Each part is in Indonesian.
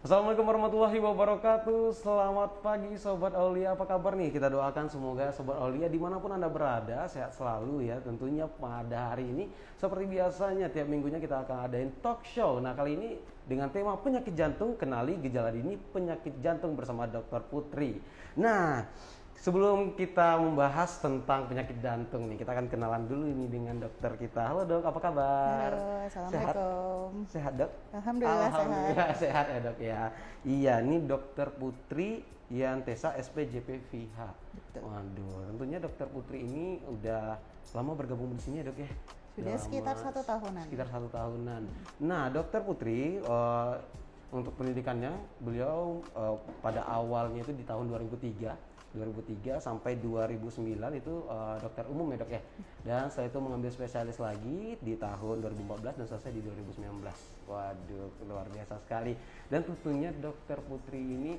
Assalamualaikum warahmatullahi wabarakatuh. Selamat pagi Sobat Aulia, apa kabar nih? Kita doakan semoga Sobat Aulia dimanapun Anda berada sehat selalu ya. Tentunya pada hari ini seperti biasanya tiap minggunya kita akan adain talk show. Nah kali ini dengan tema penyakit jantung, kenali gejala dini penyakit jantung bersama Dr. Putri. Nah sebelum kita membahas tentang penyakit jantung nih, kita akan kenalan dulu ini dengan dokter kita. Halo dok, apa kabar? Halo, assalamualaikum. Sehat dok? Alhamdulillah sehat. Sehat ya dok ya. Iya, ini dokter Putri Yantesa SPJP VH. Betul. Waduh, tentunya dokter Putri ini udah lama bergabung di sini ya dok ya? Sudah sekitar 1 tahunan. Sekitar 1 tahunan. Nah dokter Putri, untuk pendidikannya beliau pada awalnya itu di tahun 2003 sampai 2009 itu dokter umum ya dok ya, dan setelah itu mengambil spesialis lagi di tahun 2014 dan selesai di 2019. Waduh luar biasa sekali. Dan tentunya dokter Putri ini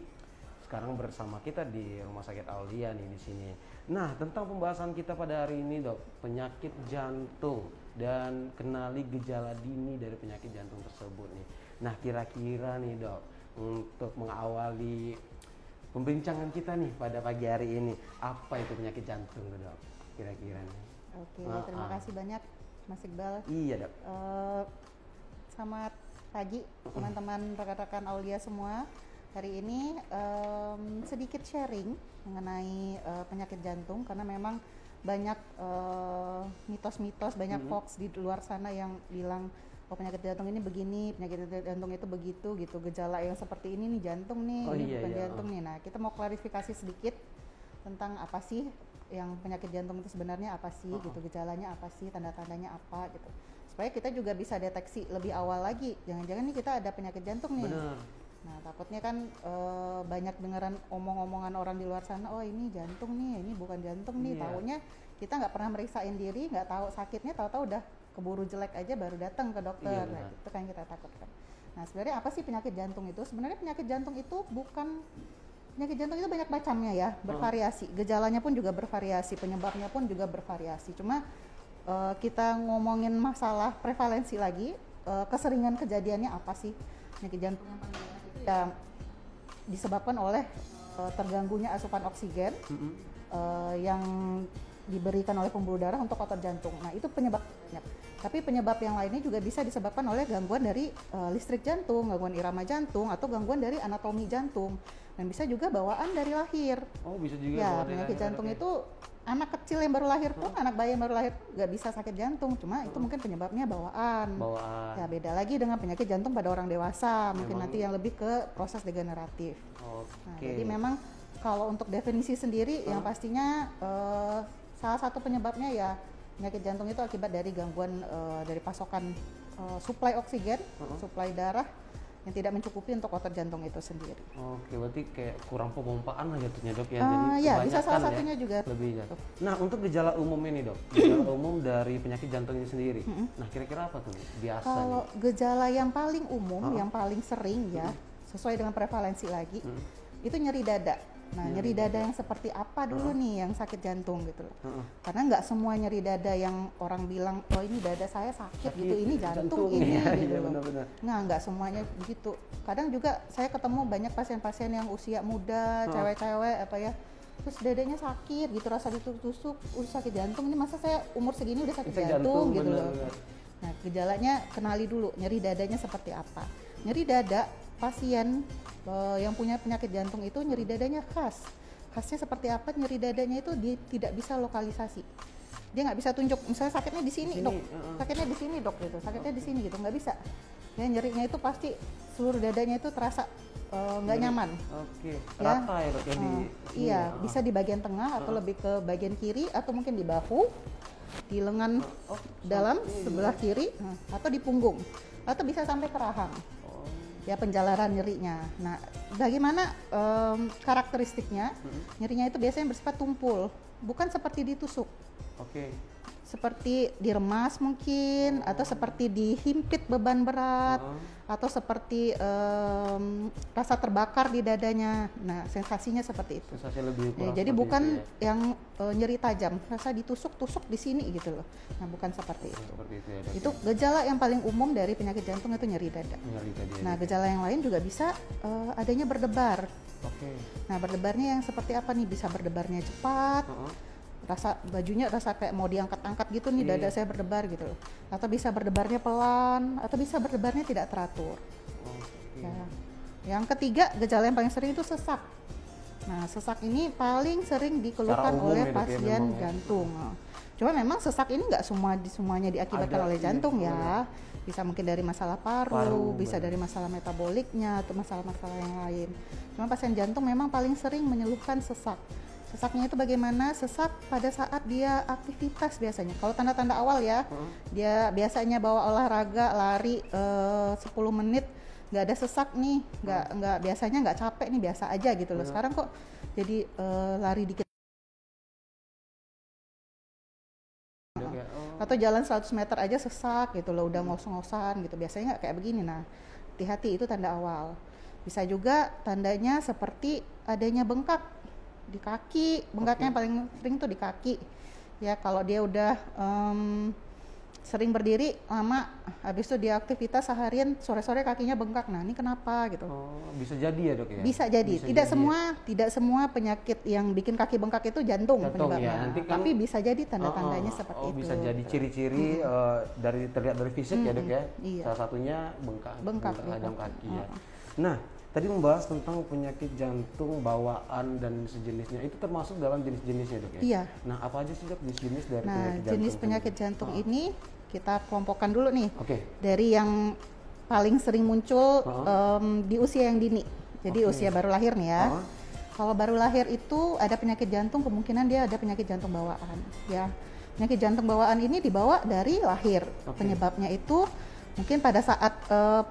sekarang bersama kita di Rumah Sakit Aulia nih di sini. Nah tentang pembahasan kita pada hari ini dok, penyakit jantung dan kenali gejala dini dari penyakit jantung tersebut nih. Nah kira-kira nih dok, untuk mengawali pembincangan kita nih pada pagi hari ini, apa itu penyakit jantung dok kira-kira nih? Oke, terima kasih banyak Mas Iqbal. Iya dok. Selamat pagi teman-teman rekan-rekan Aulia semua. Hari ini sedikit sharing mengenai penyakit jantung karena memang banyak mitos-mitos, banyak hoax di luar sana yang bilang oh penyakit jantung ini begini, penyakit jantung itu begitu gitu, gejala yang seperti ini nih jantung nih, bukan jantung nih. Nah kita mau klarifikasi sedikit tentang apa sih yang penyakit jantung itu sebenarnya apa sih gitu, gejalanya apa sih, tanda-tandanya apa gitu, supaya kita juga bisa deteksi lebih awal lagi, jangan-jangan nih kita ada penyakit jantung nih. Bener. Nah takutnya kan banyak dengaran omong-omongan orang di luar sana, oh ini jantung nih, ini bukan jantung nih, taunya kita nggak pernah meriksain diri, nggak tahu sakitnya, tahu-tahu udah keburu jelek aja baru datang ke dokter. Nah, itu kan kita takutkan. Nah, sebenarnya apa sih penyakit jantung itu? Sebenarnya penyakit jantung itu bukan, penyakit jantung itu banyak macamnya ya, bervariasi. Gejalanya pun juga bervariasi, penyebabnya pun juga bervariasi. Cuma kita ngomongin masalah prevalensi lagi, keseringan kejadiannya apa sih? Penyakit jantung yang paling banyak itu ya disebabkan oleh terganggunya asupan oksigen yang diberikan oleh pembuluh darah untuk otot jantung. Nah itu penyebabnya. Tapi penyebab yang lainnya juga bisa disebabkan oleh gangguan dari listrik jantung, gangguan irama jantung, atau gangguan dari anatomi jantung. Dan bisa juga bawaan dari lahir. Oh bisa juga. Ya penyakit jantung itu anak kecil yang baru lahir pun, anak bayi yang baru lahir nggak bisa sakit jantung. Cuma itu mungkin penyebabnya bawaan. Ya beda lagi dengan penyakit jantung pada orang dewasa. Mungkin nanti yang lebih ke proses degeneratif. Nah, jadi memang kalau untuk definisi sendiri yang pastinya salah satu penyebabnya ya penyakit jantung itu akibat dari gangguan dari pasokan suplai oksigen, suplai darah yang tidak mencukupi untuk otot jantung itu sendiri. Oke, berarti kayak kurang pemompaan lah jatuhnya dok ya. Jadi ya bisa salah satunya juga. Lebih ya. Nah untuk gejala umum ini dok, gejala umum dari penyakit jantung ini sendiri. Nah kira-kira apa tuh biasa? Kalau gejala yang paling umum, yang paling sering ya, sesuai dengan prevalensi lagi, itu nyeri dada. Nah nyeri dada yang seperti apa dulu nih yang sakit jantung gitu loh. Karena nggak semua nyeri dada yang orang bilang oh ini dada saya sakit gitu, ini jantung ini gitu loh. Nah nggak semuanya begitu. Kadang juga saya ketemu banyak pasien-pasien yang usia muda, cewek-cewek apa ya, terus dadanya sakit gitu, rasa ditusuk, sakit jantung, ini masa saya umur segini udah sakit jantung gitu loh. Nah gejalanya kenali dulu nyeri dadanya seperti apa. Nyeri dada pasien yang punya penyakit jantung itu nyeri dadanya khasnya seperti apa? Nyeri dadanya itu dia tidak bisa lokalisasi, dia nggak bisa tunjuk misalnya sakitnya di sini dok, sakitnya di sini dok gitu, sakitnya di sini gitu, nggak bisa. Ya nyerinya itu pasti seluruh dadanya itu terasa nggak nyaman. Rata ya dok ya iya bisa di bagian tengah atau lebih ke bagian kiri atau mungkin di bahu, di lengan dalam sebelah kiri atau di punggung atau bisa sampai ke rahang. Ya penjalaran nyerinya. Nah, bagaimana karakteristiknya? Nyerinya itu biasanya bersifat tumpul, bukan seperti ditusuk. seperti diremas mungkin, atau seperti dihimpit beban berat, atau seperti rasa terbakar di dadanya. Nah, sensasinya seperti itu. Sensasi lebih Ya, kurang jadi seperti bukan itu ya. yang nyeri tajam, rasa ditusuk-tusuk di sini gitu loh. Nah, bukan seperti itu. Seperti itu ya, Dok. Itu gejala yang paling umum dari penyakit jantung itu nyeri dada. Nyeri tadi ya, Nah, Dok. gejala yang lain juga bisa adanya berdebar. Oke. Nah, berdebarnya yang seperti apa nih? Bisa berdebarnya cepat, rasa bajunya rasa kayak mau diangkat-angkat gitu nih, dada saya berdebar gitu loh. Atau bisa berdebarnya pelan, atau bisa berdebarnya tidak teratur. Oke. Ya. Yang ketiga, gejala yang paling sering itu sesak. Nah, sesak ini paling sering dikeluhkan Secara umum oleh ya, Dok, ya, pasien memang ya. jantung. Cuma memang sesak ini nggak semuanya diakibatkan Ada, oleh iya, jantung benar. ya. Bisa mungkin dari masalah paru, Paru, bisa benar. dari masalah metaboliknya atau masalah-masalah yang lain. Cuma pasien jantung memang paling sering mengeluhkan sesak. Sesaknya itu bagaimana? Sesak pada saat dia aktivitas biasanya. Kalau tanda-tanda awal ya, dia biasanya bawa olahraga, lari 10 menit, nggak ada sesak nih, nggak biasanya nggak capek nih, biasa aja gitu loh. Sekarang kok jadi lari dikit. Dok, ya. Oh. Atau jalan 100 meter aja sesak gitu loh, udah ngos-ngosan gitu. Biasanya nggak kayak begini. Nah, hati-hati, itu tanda awal. Bisa juga tandanya seperti adanya bengkak di kaki. Bengkaknya paling sering tuh di kaki. Ya, kalau dia udah sering berdiri lama, habis itu dia aktivitas seharian, sore-sore kakinya bengkak. Nah, ini kenapa gitu? Oh, bisa jadi ya, Dok ya? Bisa jadi. Bisa Tidak jadi. tidak semua penyakit yang bikin kaki bengkak itu jantung Jantung, penyebabnya. ya. Nanti kan- Tapi bisa jadi tanda-tandanya seperti itu. Bisa jadi ciri-ciri terlihat dari fisik ya, Dok ya. Iya. Salah satunya bengkak di tajam kaki. kaki ya. Nah, tadi membahas tentang penyakit jantung bawaan dan sejenisnya. Itu termasuk dalam jenis-jenisnya, Dok ya? Iya. Nah, apa aja sih, Dok, jenis-jenis dari Nah, penyakit jantung? jenis penyakit jantung ini kita kelompokkan dulu nih. Oke. Dari yang paling sering muncul di usia yang dini. Jadi usia baru lahir nih ya. Kalau baru lahir itu ada penyakit jantung, kemungkinan dia ada penyakit jantung bawaan ya. Penyakit jantung bawaan ini dibawa dari lahir. Penyebabnya itu mungkin pada saat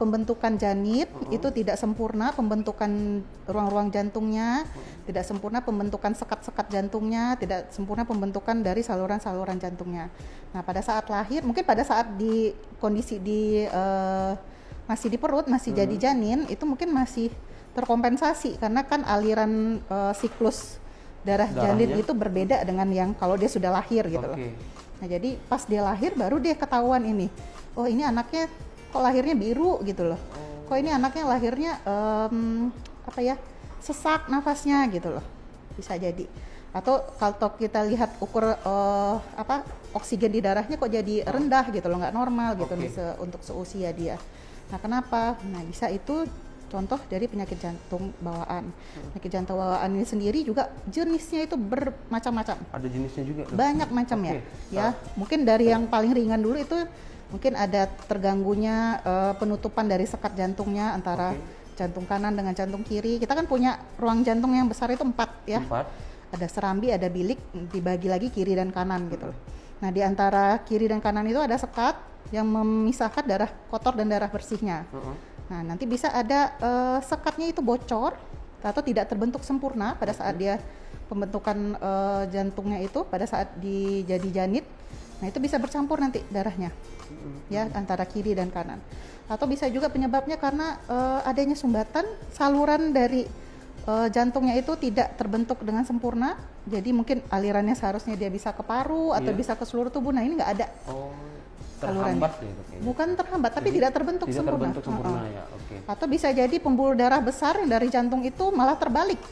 pembentukan janin itu tidak sempurna pembentukan ruang-ruang jantungnya, tidak sempurna pembentukan sekat-sekat jantungnya, tidak sempurna pembentukan dari saluran-saluran jantungnya. Nah, pada saat lahir, mungkin pada saat di kondisi masih di perut, masih jadi janin, itu mungkin masih terkompensasi karena kan aliran siklus darah janin Darahnya? itu berbeda dengan yang kalau dia sudah lahir gitu loh. Nah, jadi pas dia lahir baru dia ketahuan ini. Oh, ini anaknya kok lahirnya biru gitu loh. Kok ini anaknya lahirnya sesak nafasnya gitu loh. Bisa jadi. Atau kalau kita lihat ukur oksigen di darahnya kok jadi rendah gitu loh, nggak normal gitu untuk seusia dia. Nah, kenapa? Nah, bisa itu contoh dari penyakit jantung bawaan. Penyakit jantung bawaan ini sendiri juga jenisnya itu bermacam-macam. Ada jenisnya juga, Dok? Banyak macamnya ya. Mungkin dari yang paling ringan dulu itu mungkin ada terganggunya penutupan dari sekat jantungnya antara jantung kanan dengan jantung kiri. Kita kan punya ruang jantung yang besar itu 4 ya. 4. Ada serambi, ada bilik, dibagi lagi kiri dan kanan gitu loh. Nah, di antara kiri dan kanan itu ada sekat yang memisahkan darah kotor dan darah bersihnya. Nah, nanti bisa ada sekatnya itu bocor atau tidak terbentuk sempurna pada saat dia pembentukan jantungnya itu pada saat jadi janin. Nah, itu bisa bercampur nanti darahnya ya antara kiri dan kanan. Atau bisa juga penyebabnya karena adanya sumbatan saluran dari jantungnya itu tidak terbentuk dengan sempurna. Jadi mungkin alirannya seharusnya dia bisa ke paru atau bisa ke seluruh tubuh. Nah, ini nggak ada. Terhambat ya, Dok? Bukan terhambat, tapi tidak terbentuk sempurna. Ya. Atau bisa jadi pembuluh darah besar yang dari jantung itu malah terbalik.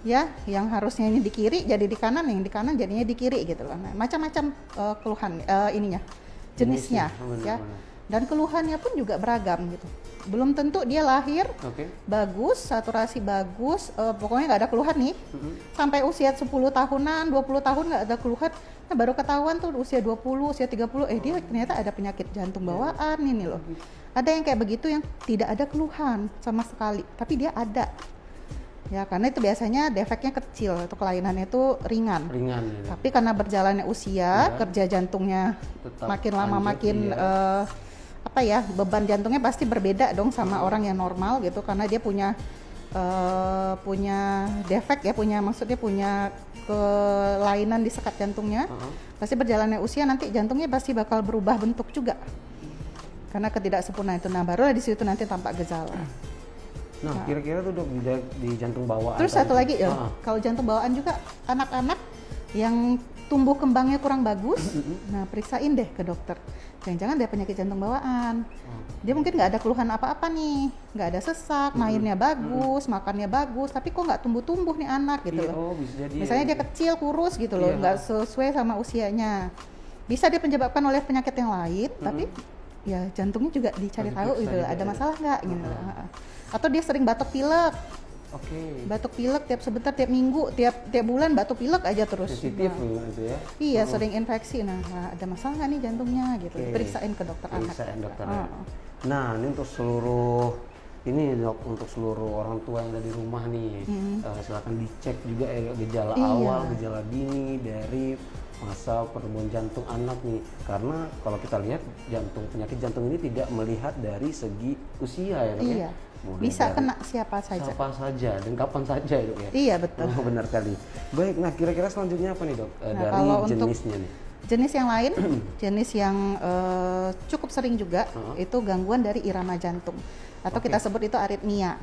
Ya, yang harusnya ini di kiri jadi di kanan, yang di kanan jadinya di kiri gitu loh. Nah, macam-macam keluhan jenisnya ya. Dan keluhannya pun juga beragam gitu. Belum tentu dia lahir bagus, saturasi bagus, pokoknya nggak ada keluhan nih. Sampai usia 10 tahunan, 20 tahun nggak ada keluhan. Nah, baru ketahuan tuh usia 20, usia 30, dia ternyata ada penyakit jantung bawaan ini loh. Ada yang kayak begitu yang tidak ada keluhan sama sekali, tapi dia ada. Ya, karena itu biasanya defeknya kecil atau kelainannya itu ringan. Ya. Tapi karena berjalannya usia, kerja jantungnya tetap makin lama makin beban jantungnya pasti berbeda dong sama orang yang normal gitu, karena dia punya punya defek ya, maksudnya punya kelainan di sekat jantungnya, pasti berjalannya usia nanti jantungnya pasti bakal berubah bentuk juga karena ketidaksempurnaan itu. Nah baru di situ nanti tampak gejala. Nah kira-kira tuh dok di jantung bawaan. Terus satu lagi ya, kalau jantung bawaan juga anak-anak yang tumbuh kembangnya kurang bagus, nah periksain deh ke dokter. Jangan-jangan dia penyakit jantung bawaan. Dia mungkin nggak ada keluhan apa-apa nih, nggak ada sesak, mainnya bagus, makannya bagus, tapi kok nggak tumbuh-tumbuh nih anak gitu loh. Bisa jadi, misalnya dia kecil, kurus gitu loh, nggak sesuai sama usianya. Bisa dia penyebabkan oleh penyakit yang lain, tapi ya jantungnya juga dicari tahu gitu, ada masalah nggak gitu. Atau dia sering batuk pilek. Batuk pilek tiap sebentar, tiap minggu, tiap bulan batuk pilek aja terus. Sensitif gitu ya. Iya, sering infeksi. Nah, ada masalah nggak nih jantungnya gitu. Periksain ke dokter anak. Nah, ini untuk seluruh dok, untuk seluruh orang tua yang ada di rumah nih, silakan dicek juga ya gejala awal, gejala dini dari masa pertumbuhan jantung anak nih. Karena kalau kita lihat penyakit jantung ini tidak melihat dari segi usia ya dok ya. Bisa kena siapa saja dan kapan saja ya dok ya. Iya betul. Benar kali. Baik, nah kira-kira selanjutnya apa nih dok dari jenisnya nih? Jenis yang lain, jenis yang cukup sering juga itu gangguan dari irama jantung atau kita sebut itu aritmia.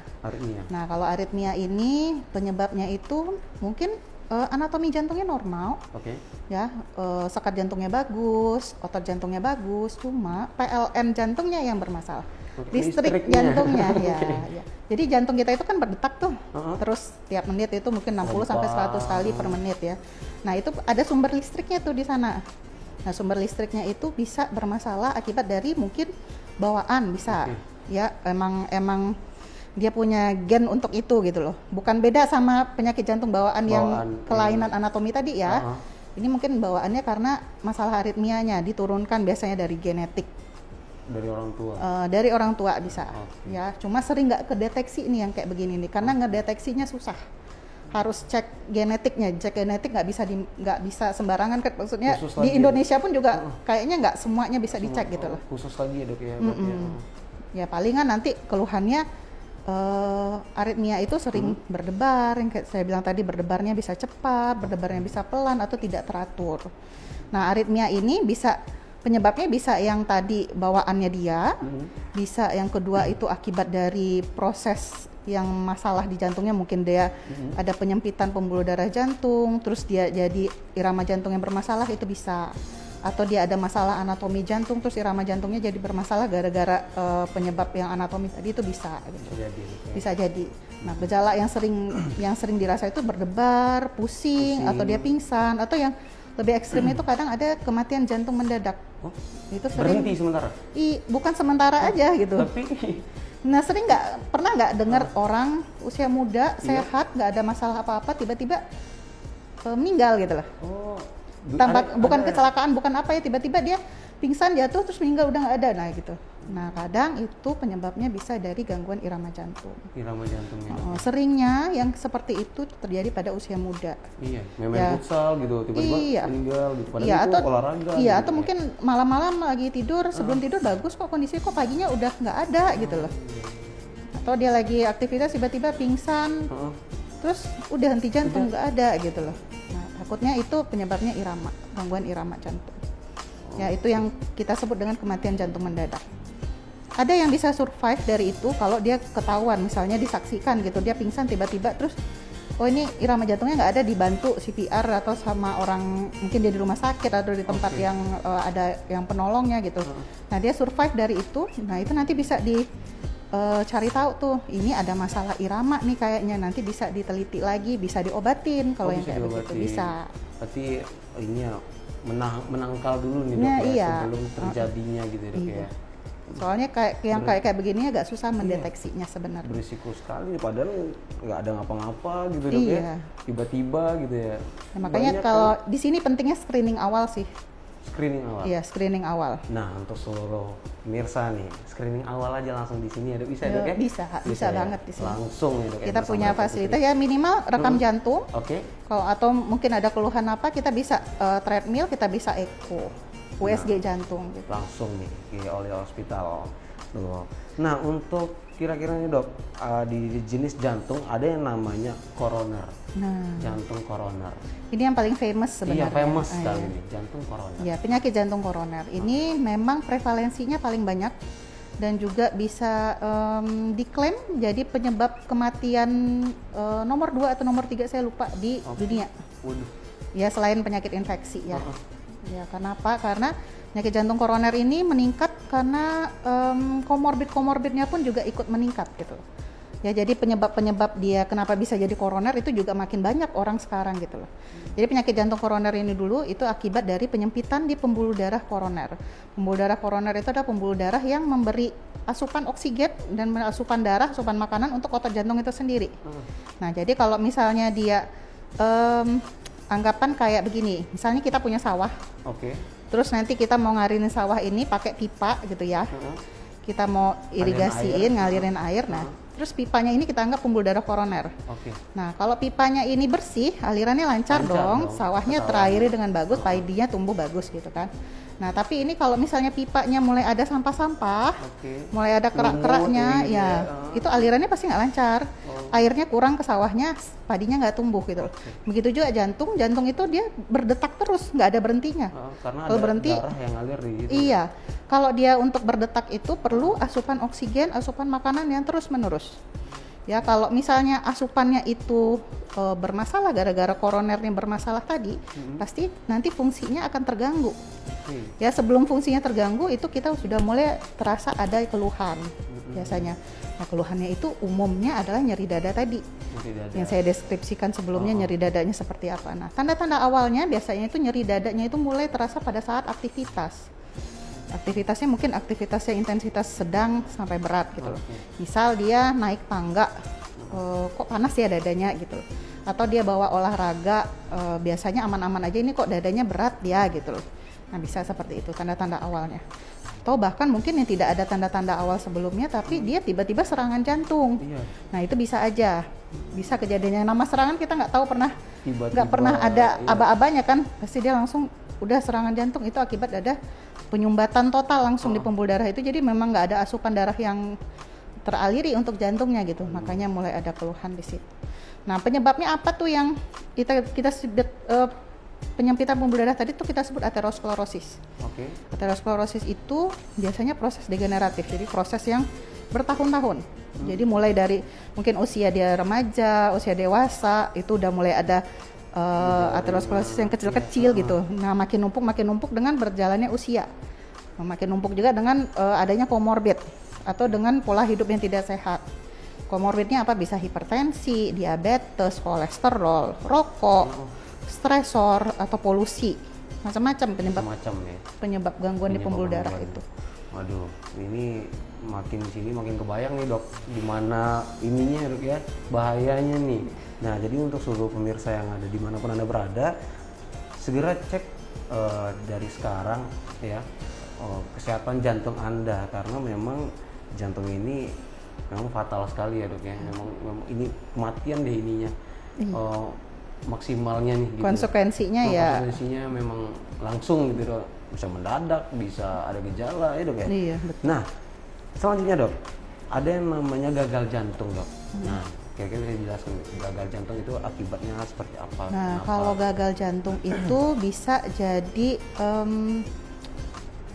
Nah kalau aritmia ini penyebabnya itu mungkin anatomi jantungnya normal, ya sekat jantungnya bagus, otot jantungnya bagus, cuma PLN jantungnya yang bermasalah. Listrik jantungnya ya. Jadi jantung kita itu kan berdetak tuh, terus tiap menit itu mungkin 60 sampai 100 kali per menit ya. Nah itu ada sumber listriknya tuh di sana. Nah sumber listriknya itu bisa bermasalah akibat dari mungkin bawaan bisa, ya emang dia punya gen untuk itu gitu loh. Bukan beda sama penyakit jantung bawaan yang kelainan anatomi tadi ya. Ini mungkin bawaannya karena masalah aritmianya diturunkan biasanya dari genetik. Dari orang tua? Dari orang tua bisa, ya. Cuma sering nggak kedeteksi nih yang kayak begini nih, karena ngedeteksinya susah. Harus cek genetiknya, nggak bisa sembarangan kan, maksudnya di Indonesia pun juga kayaknya nggak semuanya bisa dicek gitu loh. Khusus lagi ya dok ya? Ya palingan nanti keluhannya aritmia itu sering berdebar, yang kayak saya bilang tadi berdebarnya bisa cepat, berdebarnya bisa pelan atau tidak teratur. Nah aritmia ini penyebabnya bisa yang tadi bawaannya dia, bisa yang kedua itu akibat dari proses yang masalah di jantungnya, mungkin dia ada penyempitan pembuluh darah jantung, terus dia jadi irama jantung yang bermasalah itu bisa, atau dia ada masalah anatomi jantung, terus irama jantungnya jadi bermasalah gara-gara penyebab yang anatomi tadi itu bisa. Bisa jadi. Nah gejala yang sering dirasa itu berdebar, pusing, atau dia pingsan, atau yang lebih ekstrim itu kadang ada kematian jantung mendadak. Itu sering berhenti sementara? Bukan sementara aja gitu. Tapi nah pernah nggak dengar orang usia muda sehat nggak ada masalah apa-apa tiba-tiba meninggal gitu lah. Bukan kecelakaan, bukan apa ya, tiba-tiba dia pingsan jatuh terus meninggal udah nggak ada, nah gitu. Nah kadang itu penyebabnya bisa dari gangguan irama jantung. Irama jantungnya. Seringnya yang seperti itu terjadi pada usia muda. Iya, main futsal gitu tiba-tiba meninggal gitu. Padahal itu olahraga. Iya, atau mungkin malam-malam lagi tidur, sebelum tidur bagus kok kondisi, kok paginya udah nggak ada gitu loh. Atau dia lagi aktivitas tiba-tiba pingsan, terus udah henti jantung nggak ada gitu loh. Nah takutnya itu penyebabnya gangguan irama jantung. Ya itu yang kita sebut dengan kematian jantung mendadak. Ada yang bisa survive dari itu kalau dia ketahuan, misalnya disaksikan gitu, dia pingsan tiba-tiba terus ini irama jantungnya nggak ada, dibantu CPR atau sama orang, mungkin dia di rumah sakit atau di tempat yang ada yang penolongnya gitu. Nah dia survive dari itu, nah itu nanti bisa cari tahu tuh ini ada masalah irama nih kayaknya, nanti bisa diteliti lagi, bisa diobatin kalau yang kayak begitu bisa. Berarti ini ya menangkal dulu nih dok sebelum terjadinya gitu ya dok ya. Soalnya kayak begini agak susah mendeteksinya sebenarnya. Berisiko sekali, padahal nggak ada ngapa-ngapa gitu dok ya. Tiba-tiba gitu ya. Nah, makanya kalau di sini pentingnya screening awal sih. Screening awal. Iya, screening awal. Nah, untuk seluruh pemirsa nih, screening awal aja langsung di sini ada bisa dok ya? Bisa banget di sini. Langsung ya dok. Kita punya fasilitas ya, minimal rekam jantung. Kalau atau mungkin ada keluhan apa, kita bisa treadmill, kita bisa echo. USG jantung gitu. Langsung nih di Oleh Hospital. Nah untuk kira-kira nih dok, di jenis jantung ada yang namanya koroner, Nah, jantung koroner. ini yang paling famous sebenarnya. Iya, famous Ah, sekali iya. nih, jantung koroner. Ya, penyakit jantung koroner ini memang prevalensinya paling banyak dan juga bisa diklaim jadi penyebab kematian nomor 2 atau nomor 3 saya lupa di dunia. Waduh. Ya, selain penyakit infeksi ya. Heeh. Ya, kenapa? Karena penyakit jantung koroner ini meningkat karena komorbidnya pun juga ikut meningkat gitu. Ya, jadi penyebab-penyebab dia kenapa bisa jadi koroner itu juga makin banyak orang sekarang gitu loh. Jadi penyakit jantung koroner ini dulu itu akibat dari penyempitan di pembuluh darah koroner. Pembuluh darah koroner itu adalah pembuluh darah yang memberi asupan oksigen dan asupan darah, asupan makanan untuk otot jantung itu sendiri. Nah, jadi kalau misalnya dia anggapan kayak begini, misalnya kita punya sawah, Oke. terus nanti kita mau ngalirin sawah ini pakai pipa gitu ya, kita mau irigasiin, ngalirin air, nah terus pipanya ini kita anggap pembuluh darah koroner. Oke. Nah, kalau pipanya ini bersih, alirannya lancar, Lancar dong, dong, sawahnya ke terairi dengan bagus, padinya tumbuh bagus gitu kan. Nah, tapi ini kalau misalnya pipanya mulai ada sampah-sampah, Oke. mulai ada kerak-keraknya, Lumut ini ya ya. itu alirannya pasti nggak lancar. Airnya kurang ke sawahnya, padinya nggak tumbuh gitu. Begitu juga jantung itu dia berdetak terus, nggak ada berhentinya. Karena Kalau ada berhenti, darah yang ngalir di situ. iya. Kalau dia untuk berdetak itu perlu asupan oksigen, asupan makanan yang terus-menerus. Ya, kalau misalnya asupannya itu bermasalah gara-gara koronernya bermasalah tadi, pasti nanti fungsinya akan terganggu. Oke. Ya, sebelum fungsinya terganggu itu kita sudah mulai terasa ada keluhan biasanya. Nah, keluhannya itu umumnya adalah nyeri dada tadi. Tidak ada. Yang saya deskripsikan sebelumnya, nyeri dadanya seperti apa. Nah, tanda-tanda awalnya biasanya itu nyeri dadanya itu mulai terasa pada saat aktivitas. Aktivitasnya mungkin aktivitasnya intensitas sedang sampai berat gitu loh. Misal dia naik tangga, kok panas ya dadanya gitu. Atau dia bawa olahraga, biasanya aman-aman aja, ini kok dadanya berat ya gitu loh. Nah, bisa seperti itu tanda-tanda awalnya. Atau bahkan mungkin yang tidak ada tanda-tanda awal sebelumnya tapi dia tiba-tiba serangan jantung. Iya. Nah, itu bisa aja, bisa kejadiannya. Nama serangan kita nggak tahu pernah, Tiba-tiba, nggak pernah ada iya. aba-abanya kan, pasti dia langsung udah serangan jantung. Itu akibat ada penyumbatan total langsung di pembuluh darah itu, jadi memang nggak ada asupan darah yang teraliri untuk jantungnya gitu, makanya mulai ada keluhan di situ. Nah, penyebabnya apa tuh yang kita sebut penyempitan pembuluh darah tadi tuh kita sebut aterosklerosis. Oke. Aterosklerosis itu biasanya proses degeneratif, jadi proses yang bertahun-tahun. Jadi mulai dari mungkin usia dia remaja, usia dewasa, itu udah mulai ada aterosklerosis yang kecil-kecil gitu. Nah, makin numpuk dengan berjalannya usia. Makin numpuk juga dengan adanya komorbid atau dengan pola hidup yang tidak sehat. Komorbidnya apa? Bisa hipertensi, diabetes, kolesterol, rokok, stresor atau polusi. Macam-macam Macam ya. penyebab gangguan di pembuluh darah gangguan. itu. Waduh, ini makin sini makin kebayang nih dok, gimana ininya dok ya, bahayanya nih. Nah, jadi untuk seluruh pemirsa yang ada dimanapun anda berada, segera cek dari sekarang ya kesehatan jantung anda, karena memang jantung ini memang fatal sekali ya dok ya. Memang ini kematian deh ininya. Maksimalnya nih gitu. Konsekuensinya ya. Konsekuensinya memang langsung gitu dok, bisa mendadak, bisa ada gejala ya dok ya. Iya, betul. Nah, selanjutnya dok, ada yang namanya gagal jantung dok. Nah, kira-kira bisa dijelaskan gagal jantung itu akibatnya seperti apa? Nah, Kenapa? kalau gagal jantung itu bisa jadi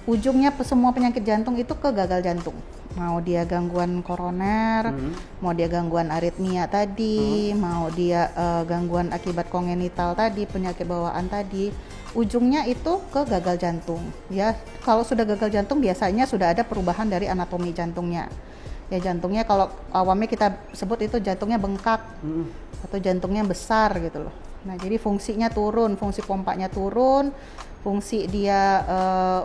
ujungnya semua penyakit jantung itu ke gagal jantung. Mau dia gangguan koroner, mau dia gangguan aritmia tadi, mau dia gangguan akibat kongenital tadi, penyakit bawaan tadi, ujungnya itu ke gagal jantung. Ya, kalau sudah gagal jantung biasanya sudah ada perubahan dari anatomi jantungnya. Ya, jantungnya kalau awamnya kita sebut itu jantungnya bengkak atau jantungnya besar gitu loh. Nah, jadi fungsinya turun, fungsi pompanya turun, fungsi dia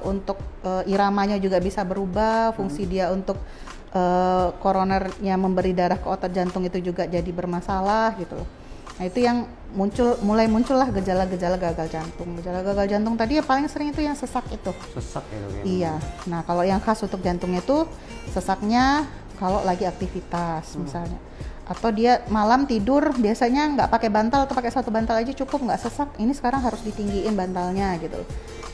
untuk iramanya juga bisa berubah, fungsi dia untuk koronernya memberi darah ke otot jantung itu juga jadi bermasalah gitu loh. Nah, itu yang mulai muncullah gejala-gejala gagal jantung. Gejala gagal jantung tadi ya paling sering itu yang sesak itu. Sesak ya dok ya? Iya. Nah, kalau yang khas untuk jantungnya itu sesaknya kalau lagi aktivitas misalnya, atau dia malam tidur biasanya nggak pakai bantal atau pakai satu bantal aja cukup, nggak sesak, ini sekarang harus ditinggiin bantalnya gitu,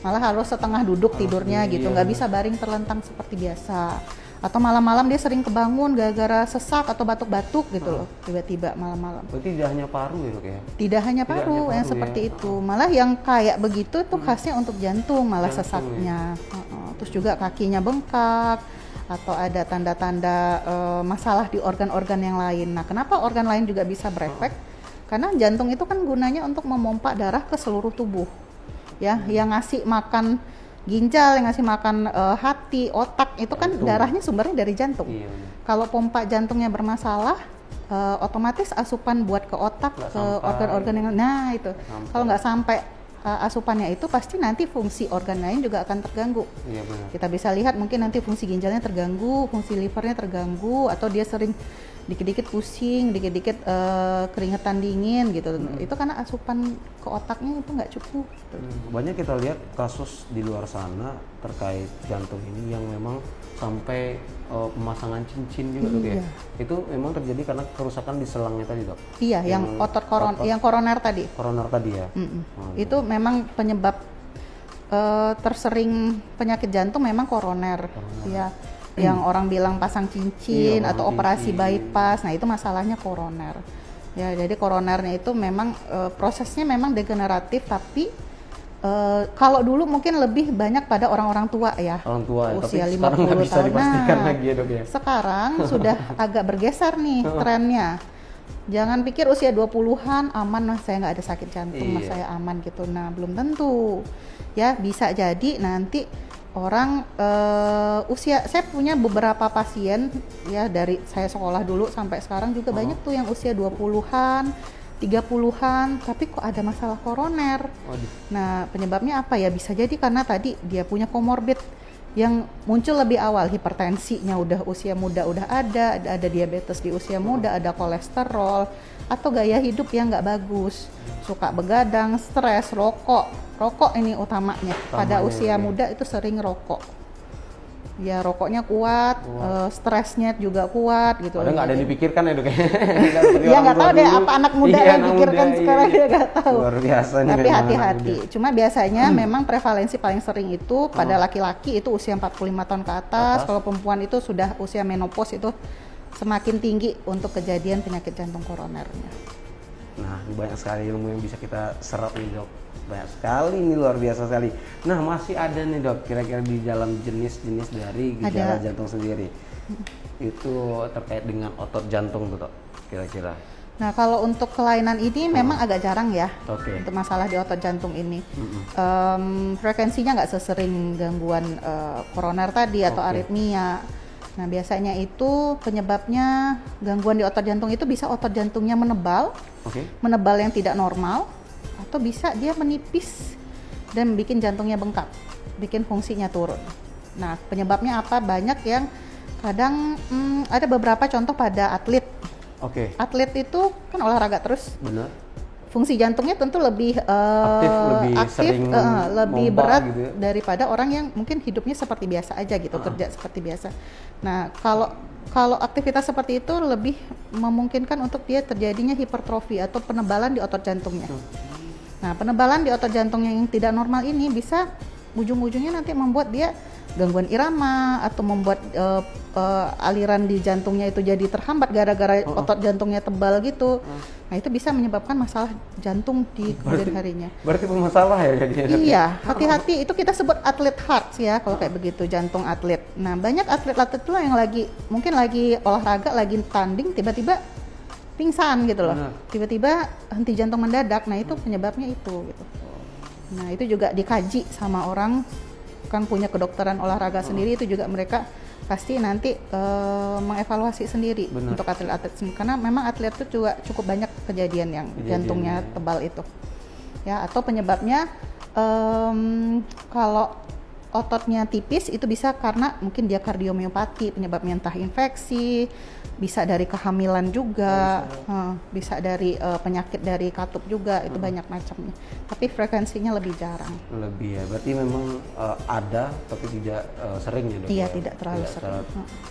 malah harus setengah duduk tidurnya gitu, nggak bisa baring terlentang seperti biasa. Atau malam-malam dia sering kebangun gara-gara sesak atau batuk-batuk gitu loh, tiba-tiba malam-malam. Berarti tidak hanya paru ya dok ya? Tidak hanya paru yang seperti itu, malah yang kayak begitu itu khasnya untuk jantung, malah sesaknya. Terus juga kakinya bengkak, atau ada tanda-tanda masalah di organ-organ yang lain. Nah, kenapa organ lain juga bisa berefek? Karena jantung itu kan gunanya untuk memompa darah ke seluruh tubuh. Ya, yang ngasih makan ginjal, yang ngasih makan hati, otak itu kan darahnya sumbernya dari jantung. Iya. Kalau pompa jantungnya bermasalah, otomatis asupan buat ke otak, ke organ-organ yang itu. Kalau nggak sampai asupannya itu, pasti nanti fungsi organ lain juga akan terganggu. Iya, benar. Kita bisa lihat mungkin nanti fungsi ginjalnya terganggu, fungsi livernya terganggu, atau dia sering dikit-dikit pusing, dikit-dikit keringetan dingin gitu. Itu karena asupan ke otaknya itu nggak cukup. Banyak kita lihat kasus di luar sana terkait jantung ini yang memang sampai pemasangan cincin juga dok ya. Itu memang terjadi karena kerusakan di selangnya tadi dok. Iya, yang otot yang koroner tadi. Koroner tadi ya. Itu memang penyebab tersering penyakit jantung memang koroner. Ya. Yang orang bilang pasang cincin atau operasi bypass, nah itu masalahnya koroner. Ya, jadi koronernya itu memang prosesnya memang degeneratif, tapi kalau dulu mungkin lebih banyak pada orang-orang tua ya. Orang tua, usia tapi 50 sekarang nggak bisa tahun. dipastikan lagi ya dok ya. Sekarang sudah agak bergeser nih trennya. Jangan pikir usia 20-an aman, nah saya nggak ada sakit jantung, mas saya aman gitu. Nah, belum tentu. Ya, bisa jadi nanti orang usia, saya punya beberapa pasien ya dari saya sekolah dulu sampai sekarang juga banyak tuh yang usia 20-an, 30-an, tapi kok ada masalah koroner. Nah, penyebabnya apa ya? Bisa jadi karena tadi dia punya komorbid yang muncul lebih awal, hipertensinya udah usia muda udah ada diabetes di usia muda, ada kolesterol, atau gaya hidup yang nggak bagus, suka begadang, stres, rokok ini utamanya. Pada usia muda itu sering rokok. Ya, rokoknya kuat, stresnya juga kuat gitu. Padahal nggak ada yang dipikirkan ya dok. Ya nggak tahu deh apa anak muda yang pikirkan sekarang, dia nggak tahu. Luar biasa nih. Tapi hati-hati. Cuma biasanya memang prevalensi paling sering itu pada laki-laki itu usia 45 tahun ke atas. Kalau perempuan itu sudah usia menopause itu semakin tinggi untuk kejadian penyakit jantung koronernya. Nah, banyak sekali ilmu yang bisa kita serap nih dok. Banyak sekali, ini luar biasa sekali. Nah, masih ada nih dok, kira-kira di dalam jenis-jenis dari gejala jantung sendiri. Itu terkait dengan otot jantung tuh dok, kira-kira. Nah, kalau untuk kelainan ini memang agak jarang ya. Untuk masalah di otot jantung ini. Frekuensinya nggak sesering gangguan koroner tadi atau aritmia. Nah, biasanya itu penyebabnya gangguan di otot jantung itu bisa otot jantungnya menebal, menebal yang tidak normal, atau bisa dia menipis dan bikin jantungnya bengkak, bikin fungsinya turun. Nah, penyebabnya apa? Banyak yang kadang ada beberapa contoh pada atlet. Atlet itu kan olahraga terus. Benar. Fungsi jantungnya tentu lebih aktif, lebih berat gitu ya, daripada orang yang mungkin hidupnya seperti biasa aja gitu, kerja seperti biasa. Nah, kalau aktivitas seperti itu lebih memungkinkan untuk dia terjadinya hipertrofi atau penebalan di otot jantungnya. Nah, penebalan di otot jantung yang tidak normal ini bisa ujung-ujungnya nanti membuat dia gangguan irama atau membuat aliran di jantungnya itu jadi terhambat gara-gara otot jantungnya tebal gitu. Nah, itu bisa menyebabkan masalah jantung di kemudian harinya. Berarti bermasalah ya jadinya? Iya, hati-hati, itu kita sebut atlet heart ya kalau kayak begitu, jantung atlet. Nah, banyak atlet-atlet tuh yang mungkin lagi olahraga, lagi tanding, tiba-tiba pingsan gitu loh. Tiba-tiba henti jantung mendadak. Nah, itu penyebabnya itu gitu. Nah, itu juga dikaji sama orang kan punya kedokteran olahraga sendiri, itu juga mereka pasti nanti mengevaluasi sendiri untuk atlet-atlet sendiri, karena memang atlet itu juga cukup banyak kejadian yang jantungnya tebal itu ya. Atau penyebabnya kalau ototnya tipis itu bisa karena mungkin dia kardiomiopati, penyebabnya entah infeksi, bisa dari kehamilan juga, bisa dari penyakit dari katup juga, itu banyak macamnya. Tapi frekuensinya lebih jarang. Lebih ya, berarti memang ada tapi tidak sering ya dok? Iya, tidak terlalu sering.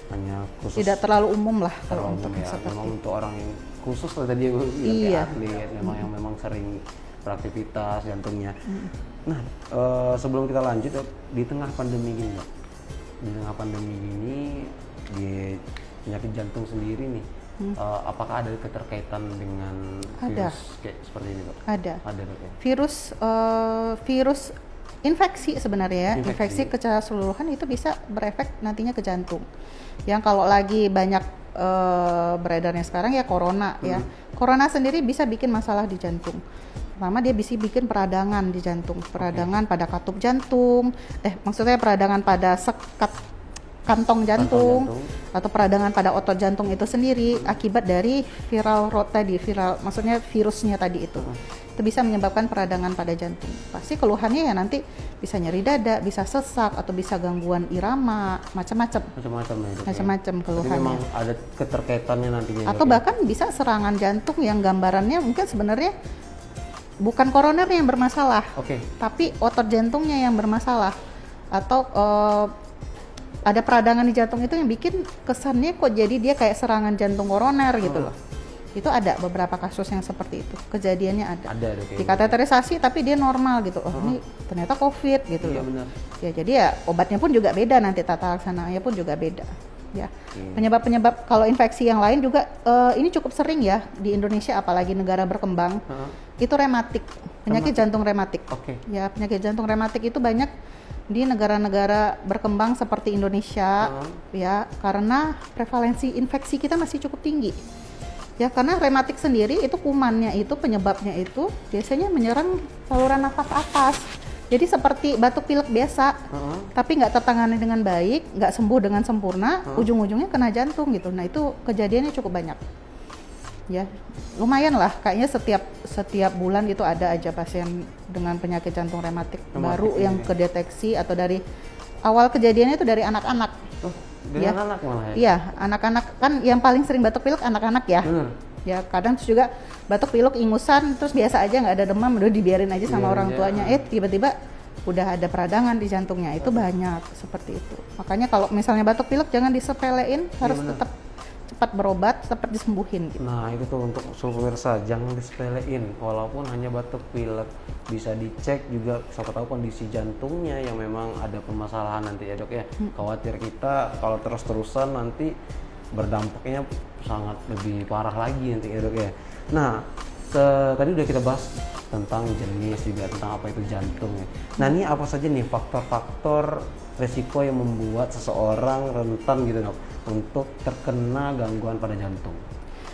Hanya khusus. Tidak terlalu umum lah kalau untuk ya. seperti memang itu. untuk orang yang khusus lah tadi kayak atlet, memang yang memang sering beraktivitas jantungnya. Nah, sebelum kita lanjut dok, di tengah pandemi gini dok, di tengah pandemi gini di penyakit jantung sendiri nih, apakah ada keterkaitan dengan Ada. virus kayak seperti ini, Dok? Ada. Ada, Dok, ya? Virus infeksi sebenarnya ya, Infeksi. infeksi keseluruhan itu bisa berefek nantinya ke jantung. Yang kalau lagi banyak beredarnya sekarang ya corona ya. Corona sendiri bisa bikin masalah di jantung. Pertama dia bisa bikin peradangan di jantung, peradangan pada katup jantung, maksudnya peradangan pada sekat kantong jantung, atau peradangan pada otot jantung itu sendiri akibat dari viral load tadi, maksudnya virusnya tadi itu. Itu bisa menyebabkan peradangan pada jantung. Pasti keluhannya ya nanti bisa nyeri dada, bisa sesak, atau bisa gangguan irama, macam-macam. Macam-macam ya, Dok, ya? Macam-macam Jadi keluhannya. memang ada keterkaitannya nantinya, Atau Dok, ya? bahkan bisa serangan jantung yang gambarannya mungkin sebenarnya bukan koroner yang bermasalah, Oke. tapi otot jantungnya yang bermasalah, atau ada peradangan di jantung itu yang bikin kesannya kok jadi dia kayak serangan jantung koroner gitu loh. Itu ada beberapa kasus yang seperti itu, kejadiannya ada. Ada, Dok, ya? Dikateterisasi tapi dia normal gitu. Oh, ini ternyata COVID gitu Iya, loh. benar. Ya jadi ya obatnya pun juga beda, nanti tata laksananya pun juga beda. Ya. Penyebab-penyebab kalau infeksi yang lain juga ini cukup sering ya di Indonesia, apalagi negara berkembang. Itu rematik, penyakit jantung rematik. Oke. Ya, penyakit jantung rematik itu banyak di negara-negara berkembang seperti Indonesia, ya, karena prevalensi infeksi kita masih cukup tinggi. Ya, karena rematik sendiri itu kumannya itu, penyebabnya itu biasanya menyerang saluran nafas atas. Jadi seperti batuk pilek biasa, tapi nggak tertangani dengan baik, nggak sembuh dengan sempurna, ujung-ujungnya kena jantung gitu. Nah itu kejadiannya cukup banyak. Ya, lumayan lah. Kayaknya setiap bulan itu ada aja pasien dengan penyakit jantung rematik baru yang kedeteksi, atau dari awal kejadiannya itu dari anak-anak. Oh, dari Ya. anak malah ya? Iya, anak-anak kan yang paling sering batuk pilek anak-anak ya. Bener. Ya, kadang terus juga batuk pilek ingusan, terus biasa aja nggak ada demam, udah dibiarin aja sama Biarin orang aja. tuanya. Tiba-tiba udah ada peradangan di jantungnya. Itu banyak seperti itu. Makanya kalau misalnya batuk pilek jangan disepelein, harus bener. tetap cepat berobat, cepat disembuhin gitu. Nah itu tuh untuk seluruh pemirsa, jangan disepelein, walaupun hanya batuk pilek, bisa dicek juga siapa tahu kondisi jantungnya yang memang ada permasalahan nanti ya, Dok, ya. Khawatir kita kalau terus-terusan nanti berdampaknya sangat lebih parah lagi nanti ya, Dok, ya. Nah tadi udah kita bahas tentang jenis juga, tentang apa itu jantung ya. Nah ini apa saja nih faktor-faktor resiko yang membuat seseorang rentan gitu, Dok, untuk terkena gangguan pada jantung?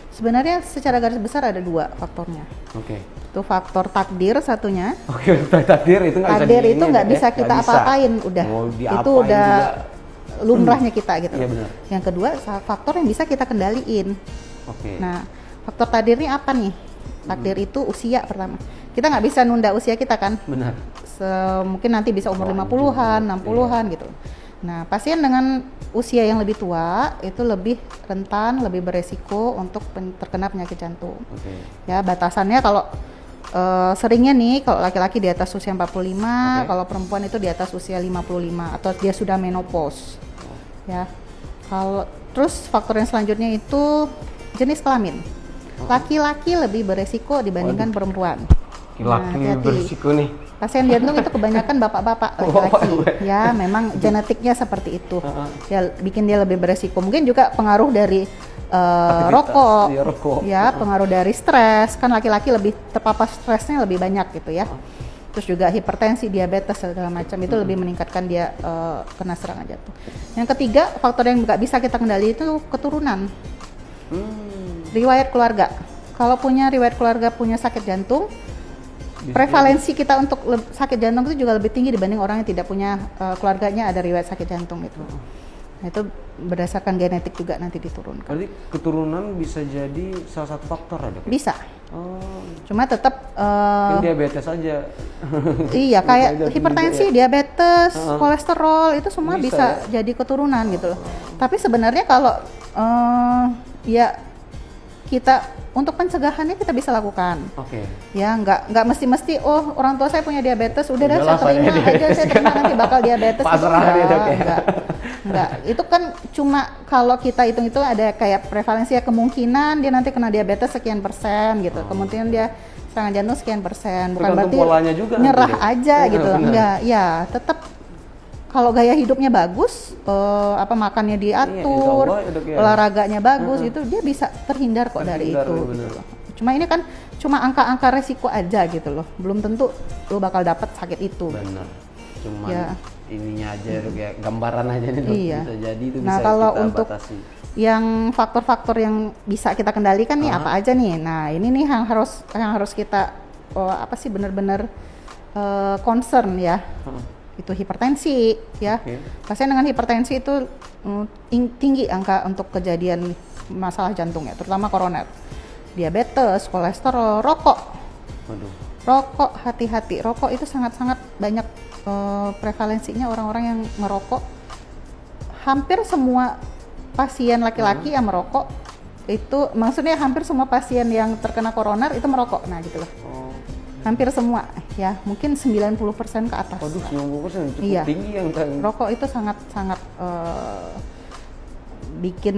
Sebenarnya secara garis besar ada dua faktornya. Oke. Itu faktor takdir satunya. Oke, takdir itu nggak bisa Takdir itu diinin, nggak ya? bisa kita Nggak bisa. apa-apain, udah. Mau Itu diapain udah juga. lumrahnya kita gitu. Iya, benar. Yang kedua faktor yang bisa kita kendaliin. Oke. Nah, faktor takdir ini apa nih? Takdir itu usia pertama. Kita nggak bisa nunda usia kita kan. Benar. Mungkin nanti bisa umur 50-an, 60-an gitu. Nah, pasien dengan usia yang lebih tua itu lebih rentan, lebih beresiko untuk terkena penyakit jantung. Oke. Ya, batasannya kalau seringnya nih kalau laki-laki di atas usia 45, kalau perempuan itu di atas usia 55 atau dia sudah menopause. Ya. Kalau terus faktor yang selanjutnya itu jenis kelamin. Laki-laki lebih beresiko dibandingkan perempuan. Laki-laki hati-hati. berisiko nih. Pasien jantung itu kebanyakan bapak-bapak laki-laki. Ya, memang genetiknya seperti itu. Ya, bikin dia lebih beresiko. Mungkin juga pengaruh dari rokok. Iya, rokok. Ya, pengaruh dari stres. Kan laki-laki lebih terpapar stresnya lebih banyak gitu ya. Terus juga hipertensi, diabetes segala macam itu lebih meningkatkan dia kena serangan jantung. Yang ketiga, faktor yang nggak bisa kita kendali itu keturunan. Riwayat keluarga. Kalau punya riwayat keluarga punya sakit jantung, prevalensi kita untuk sakit jantung itu juga lebih tinggi dibanding orang yang tidak punya keluarganya ada riwayat sakit jantung gitu. Nah, itu berdasarkan genetik juga nanti diturunkan. Berarti keturunan bisa jadi salah satu faktor ya, Dok? Bisa. Oh, Cuma tetap ini diabetes aja. iya kayak Bisa jadi hipertensi, juga ya. diabetes, kolesterol itu semua bisa jadi keturunan gitu loh. Tapi sebenarnya kalau ya kita untuk pencegahannya kita bisa lakukan. Oke. Ya nggak mesti orang tua saya punya diabetes, udah dah Udahlah, saya terima saya aja, saya terima nanti bakal diabetes. Pasrah Itu dia, Dok, ya. enggak. Itu kan cuma kalau kita hitung itu ada kayak prevalensi ya, kemungkinan dia nanti kena diabetes sekian persen gitu, kemungkinan dia serangan jantung sekian persen, bukan Tergantung berarti polanya juga nanti nyerah dia. aja Iya, gitu loh. benar. Enggak, ya tetap kalau gaya hidupnya bagus, apa makannya diatur, Allah ya, Dok, ya. olahraganya bagus, itu dia bisa terhindar kok dari itu. Gitu loh. Cuma ini kan cuma angka-angka resiko aja gitu loh. Belum tentu lo bakal dapet sakit itu. Benar. Cuman Ya. ininya aja Dok ya, gambaran aja nih Dok. Iya. Bisa jadi itu Nah, bisa kalau kita untuk batasi. yang faktor-faktor yang bisa kita kendalikan nih apa aja nih? Nah, ini nih yang harus kita apa sih benar-benar concern ya. Itu hipertensi ya. Pasien dengan hipertensi itu tinggi angka untuk kejadian masalah jantung ya, terutama koroner. Diabetes, kolesterol, rokok. Waduh. Rokok, hati-hati. Rokok itu sangat-sangat banyak prevalensinya orang-orang yang ngerokok. Hampir semua pasien laki-laki yang merokok itu, maksudnya hampir semua pasien yang terkena koroner itu merokok. Nah, gitu loh. Hampir semua ya, mungkin 90% ke atas. Waduh, 90% cukup Iya. tinggi yang Rokok itu sangat bikin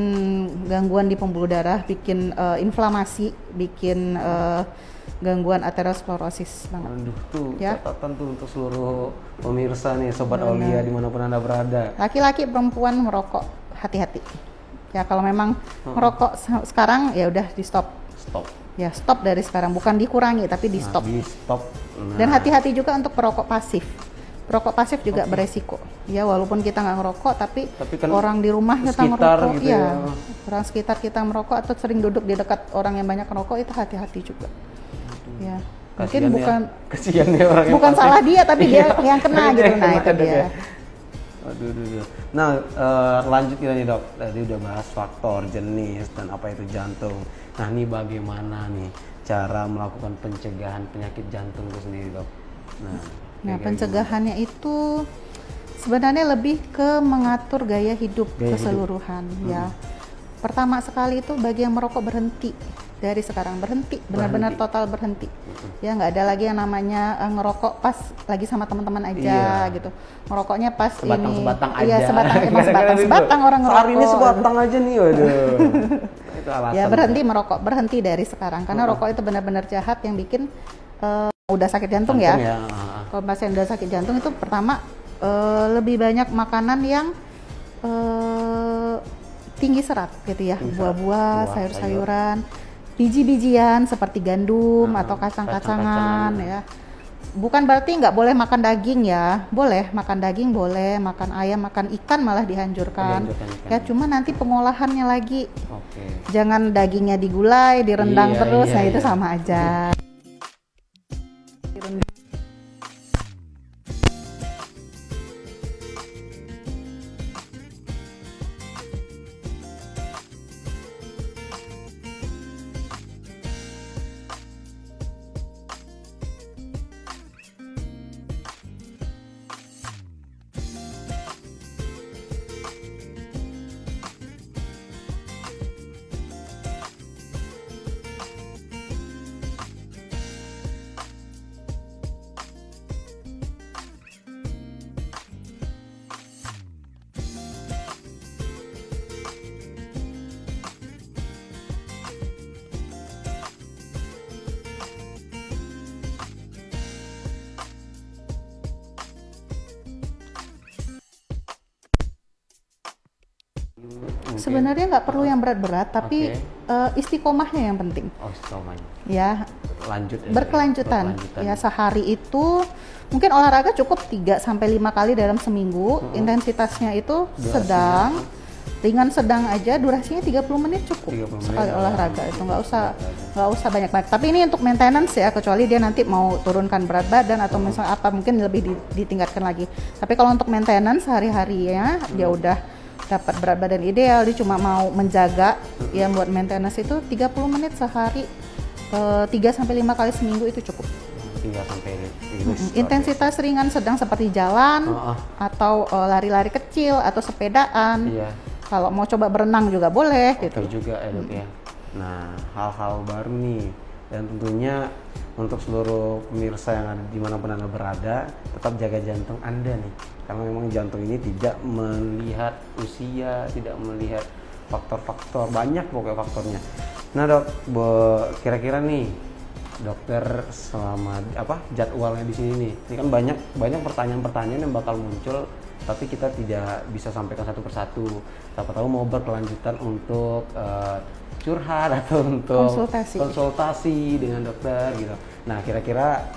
gangguan di pembuluh darah, bikin inflamasi, bikin gangguan aterosklerosis banget. Aduh, tuh Ya. catatan tuh untuk seluruh pemirsa nih, Sobat Aulia dimanapun Anda berada. Laki-laki, perempuan merokok, hati-hati. Ya kalau memang merokok sekarang ya udah di stop. Stop. Ya stop dari sekarang, bukan dikurangi tapi di stop. Di stop. Dan hati-hati juga untuk perokok pasif. Perokok pasif juga beresiko. Ya walaupun kita nggak ngerokok, tapi kan orang di rumah kita sekitar ngerokok, gitu ya, ya. orang sekitar kita merokok atau sering duduk di dekat orang yang banyak ngerokok itu hati-hati juga. Ya, mungkin Kasian bukan kasihan ya orang yang bukan pasif. salah dia, tapi dia yang kena Dia gitu. yang Nah kena, itu Dok, dia. ya. Aduh. Nah, lanjut kita nih Dok. Tadi udah bahas faktor, jenis, dan apa itu jantung. Nah, ini bagaimana nih cara melakukan pencegahan penyakit jantung itu sendiri Dok? Nah, pencegahannya itu sebenarnya lebih ke mengatur gaya hidup keseluruhan ya. Pertama sekali itu bagi yang merokok berhenti dari sekarang, berhenti, benar-benar total berhenti. Ya nggak ada lagi yang namanya ngerokok pas lagi sama teman-teman aja gitu. Ngerokoknya pas Sebatang-sebatang ini, iya aja. sebatang, emang sebatang-sebatang orang ngerokok. Sehari ini sebatang aja nih, waduh. Itu alasan. Ya berhenti merokok, berhenti dari sekarang karena rokok itu benar-benar jahat yang bikin udah sakit jantung ya. Kalau pasien udah sakit jantung itu pertama lebih banyak makanan yang tinggi serat gitu ya, buah-buah, sayur-sayuran, biji-bijian seperti gandum atau kacang-kacangan ya. Bukan berarti nggak boleh makan daging ya, boleh makan daging, boleh makan ayam, makan ikan malah dianjurkan. Ya cuma nanti pengolahannya lagi. Jangan dagingnya digulai, direndang terus, nah itu sama aja. Sebenarnya nggak perlu yang berat-berat, tapi istiqomahnya yang penting. Oh, istiqomahnya. Ya, berkelanjutan. Ya, sehari itu mungkin olahraga cukup 3-5 kali dalam seminggu. Intensitasnya itu sedang, ringan sedang aja, durasinya 30 menit cukup. 30 menit sekali olahraga itu nggak usah banyak-banyak. Tapi ini untuk maintenance ya, kecuali dia nanti mau turunkan berat badan atau misalnya apa mungkin lebih ditingkatkan lagi. Tapi kalau untuk maintenance sehari-harinya dia udah dapat berat badan ideal, dia cuma mau menjaga ya buat maintenance itu 30 menit sehari 3-5 kali seminggu itu cukup. 3-5 intensitas ringan sedang seperti jalan atau lari-lari kecil atau sepedaan. Kalau mau coba berenang juga boleh gitu. Juga ya Dok ya. Nah, hal-hal baru nih, dan tentunya untuk seluruh pemirsa yang ada dimanapun Anda berada, tetap jaga jantung Anda nih, karena memang jantung ini tidak melihat usia, tidak melihat faktor-faktor, banyak pokoknya faktornya. Nah Dok, kira-kira nih dokter selama jadwalnya di sini nih. Ini kan banyak pertanyaan-pertanyaan yang bakal muncul, tapi kita tidak bisa sampaikan satu persatu. Siapa tahu mau berkelanjutan untuk curhat atau untuk konsultasi dengan dokter gitu. Nah, kira-kira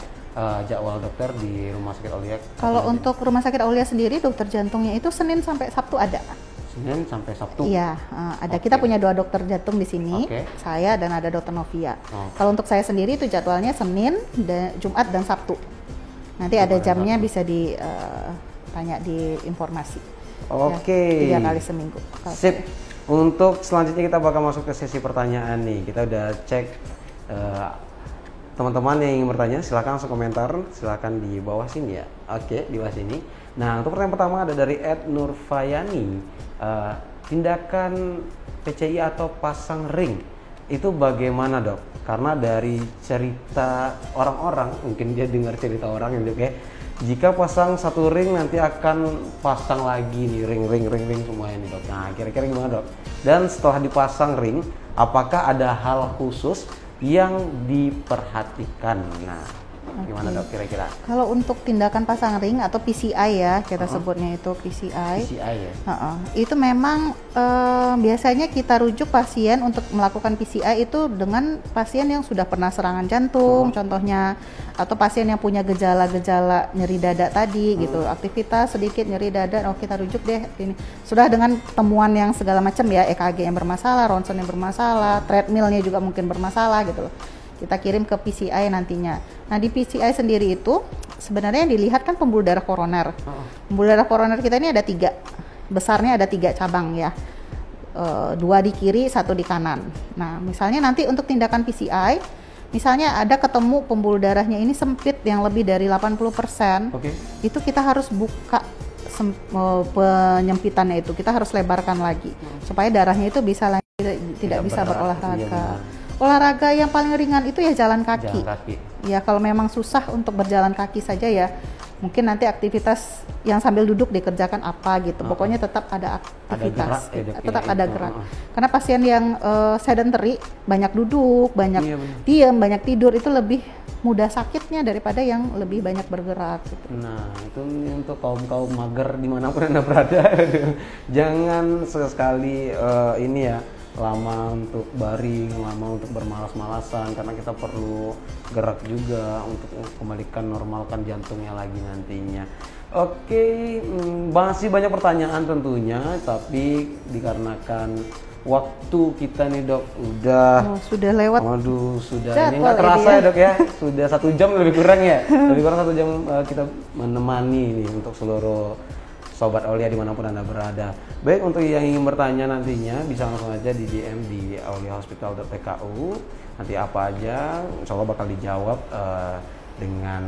jadwal dokter di Rumah Sakit Aulia. Kalau untuk Rumah Sakit Aulia sendiri, dokter jantungnya itu Senin sampai Sabtu ada. Senin sampai Sabtu. Iya, ada. Kita punya 2 dokter jantung di sini, saya dan ada dokter Novia. Kalau untuk saya sendiri itu jadwalnya Senin, Jumat dan Sabtu. Nanti ada jamnya bisa ditanya di informasi. Oke. Ya, 3 kali seminggu. Sip. Untuk selanjutnya kita bakal masuk ke sesi pertanyaan nih. Kita udah cek teman-teman yang ingin bertanya, silakan langsung komentar, silakan di bawah sini ya. Oke, di bawah sini. Nah, untuk pertanyaan pertama ada dari Ed Nurfayani. Tindakan PCI atau pasang ring itu bagaimana, Dok? Karena dari cerita orang-orang, mungkin dia dengar cerita orang yang kayak jika pasang satu ring nanti akan pasang lagi nih ring semuanya nih, Dok. Nah, kira-kira gimana, Dok? Dan setelah dipasang ring, apakah ada hal khusus yang diperhatikan? Nah, gimana, Dok, kira-kira? Kalau untuk tindakan pasang ring atau PCI ya, kita sebutnya itu PCI. PCI ya? Itu memang biasanya kita rujuk pasien untuk melakukan PCI itu dengan pasien yang sudah pernah serangan jantung, contohnya, atau pasien yang punya gejala-gejala nyeri dada tadi gitu, aktivitas sedikit nyeri dada, kita rujuk deh ini. Sudah dengan temuan yang segala macam ya, EKG yang bermasalah, ronsen yang bermasalah, treadmillnya juga mungkin bermasalah gitu loh. Kita kirim ke PCI nantinya. Nah, di PCI sendiri itu sebenarnya yang dilihat kan pembuluh darah koroner. Pembuluh darah koroner kita ini ada 3, besarnya ada 3 cabang ya, 2 di kiri, 1 di kanan. Nah, misalnya nanti untuk tindakan PCI, misalnya ada ketemu pembuluh darahnya ini sempit yang lebih dari 80%, itu kita harus buka penyempitannya itu, kita harus lebarkan lagi supaya darahnya itu bisa tidak bisa berolahraga. Olahraga yang paling ringan itu ya jalan kaki. Ya, kalau memang susah untuk berjalan kaki saja ya, mungkin nanti aktivitas yang sambil duduk dikerjakan apa gitu. Pokoknya tetap ada aktivitas, tetap ada gerak. Karena pasien yang sedentary, banyak duduk, banyak diam, banyak tidur, itu lebih mudah sakitnya daripada yang lebih banyak bergerak gitu. Nah, itu untuk kaum mager dimanapun Anda berada, jangan sesekali ini ya, lama untuk baring, lama untuk bermalas-malasan, karena kita perlu gerak juga untuk kembalikan normalkan jantungnya lagi nantinya. Oke, masih banyak pertanyaan tentunya, tapi dikarenakan waktu kita nih, Dok, sudah lewat. Waduh, sudah ini nggak terasa ya, Dok ya, sudah 1 jam lebih kurang ya, lebih kurang 1 jam kita menemani ini untuk seluruh Sobat Aulia dimanapun Anda berada. Baik, untuk yang ingin bertanya nantinya bisa langsung aja di DM di auliahospital.tku. Nanti apa aja, insya Allah bakal dijawab dengan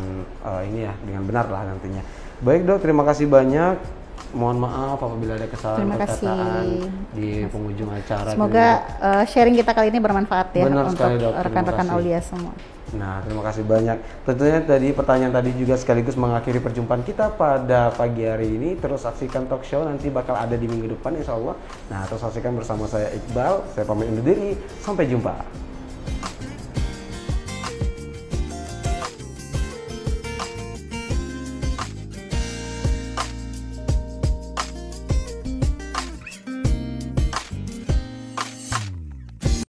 ini ya, dengan benar lah nantinya. Baik, Dok, terima kasih banyak. Mohon maaf apabila ada kesalahan perkataan di penghujung acara. Semoga sharing kita kali ini bermanfaat ya. Benar untuk sekali, Dok. rekan-rekan Aulia semua. Nah, terima kasih banyak. Tentunya tadi pertanyaan tadi juga sekaligus mengakhiri perjumpaan kita pada pagi hari ini. Terus saksikan talk show, nanti bakal ada di minggu depan insya Allah. Nah, terus saksikan bersama saya Iqbal. Saya pamit undur diri. Sampai jumpa.